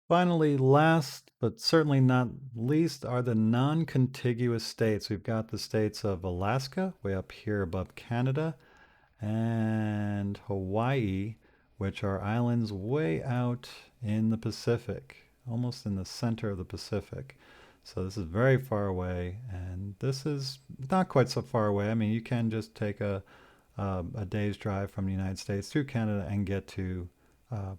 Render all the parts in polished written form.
Finally, last but certainly not least are the non-contiguous states. We've got the states of Alaska, way up here above Canada, and Hawaii, which are islands way out in the Pacific, almost in the center of the Pacific. So this is very far away, and this is not quite so far away. I mean, you can just take a day's drive from the United States through Canada and get to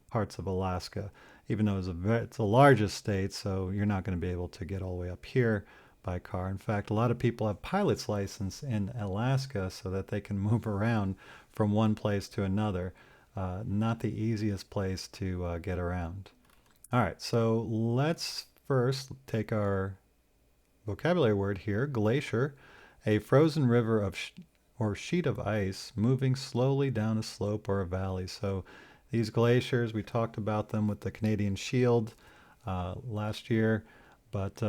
parts of Alaska, even though it's the largest state, so you're not going to be able to get all the way up here by car. In fact, a lot of people have pilot's license in Alaska so that they can move around from one place to another. Not the easiest place to get around. All right, so let's first take our vocabulary word here, glacier, a frozen river or sheet of ice moving slowly down a slope or a valley. So these glaciers, we talked about them with the Canadian Shield last year, but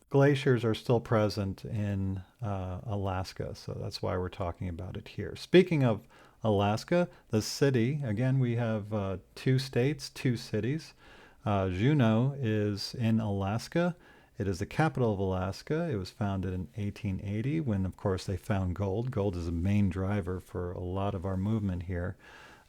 glaciers are still present in Alaska, so that's why we're talking about it here. Speaking of Alaska, the city, again, we have two states, two cities. Juneau is in Alaska. It is the capital of Alaska. It was founded in 1880 when, of course, they found gold. Gold is a main driver for a lot of our movement here,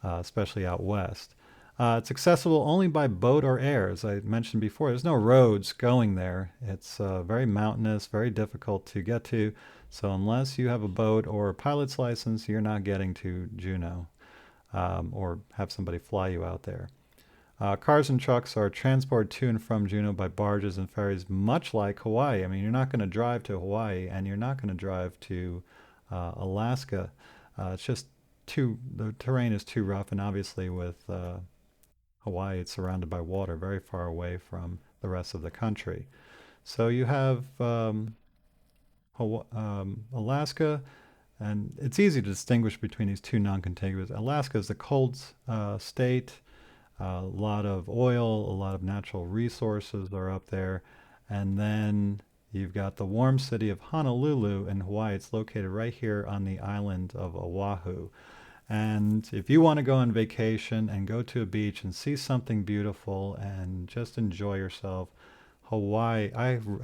especially out west. It's accessible only by boat or air, as I mentioned before. There's no roads going there. It's very mountainous, very difficult to get to. So unless you have a boat or a pilot's license, you're not getting to Juneau or have somebody fly you out there. Cars and trucks are transported to and from Juneau by barges and ferries, much like Hawaii. I mean, you're not going to drive to Hawaii and you're not going to drive to Alaska. It's just the terrain is too rough, and obviously with Hawaii, it's surrounded by water, very far away from the rest of the country. So you have Alaska, and it's easy to distinguish between these two non-contiguous. Alaska is the cold state. A lot of oil, a lot of natural resources are up there. And then you've got the warm city of Honolulu in Hawaii. It's located right here on the island of Oahu. And if you want to go on vacation and go to a beach and see something beautiful and just enjoy yourself, Hawaii,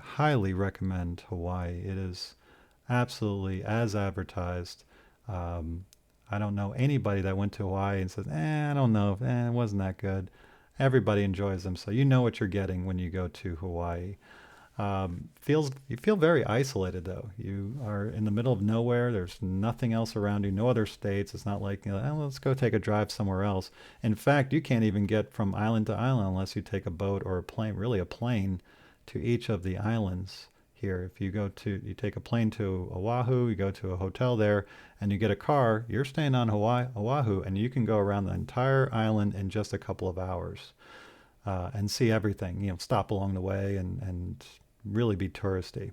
highly recommend Hawaii. It is absolutely as advertised. Um, I don't know anybody that went to Hawaii and says, I don't know, it wasn't that good. Everybody enjoys them, so you know what you're getting when you go to Hawaii. Feels you feel very isolated though. You are in the middle of nowhere. There's nothing else around you. No other states. It's not like let's go take a drive somewhere else. In fact, you can't even get from island to island unless you take a boat or a plane. Really, a plane to each of the islands here. If you take a plane to Oahu, you go to a hotel there, and you get a car. You're staying on Oahu, and you can go around the entire island in just a couple of hours and see everything. Stop along the way and really be touristy.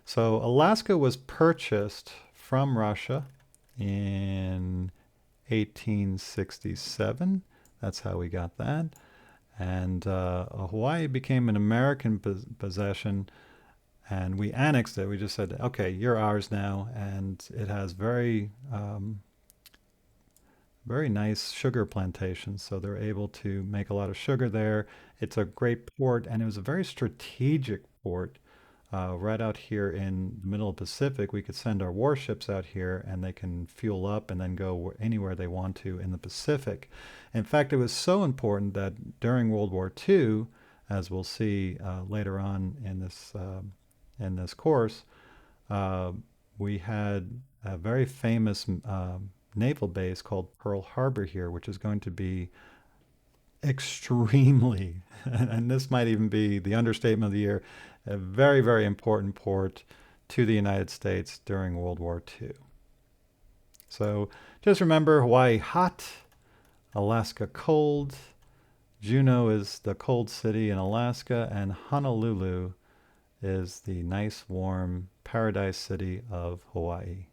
So Alaska was purchased from Russia in 1867. That's how we got that. And Hawaii became an American possession, and we annexed it. We just said, okay, you're ours now. And it has very nice sugar plantations. So they're able to make a lot of sugar there. It's a great port, and it was a very strategic port. Right out here in the middle of the Pacific, we could send our warships out here and they can fuel up and then go anywhere they want to in the Pacific. In fact, it was so important that during World War II, as we'll see later on in this course, uh, we had a very famous naval base called Pearl Harbor here, which is going to be extremely, and this might even be the understatement of the year, a very, very important port to the United States during World War II. So just remember Hawaii hot, Alaska cold, Juneau is the cold city in Alaska, and Honolulu is the nice, warm paradise city of Hawaii.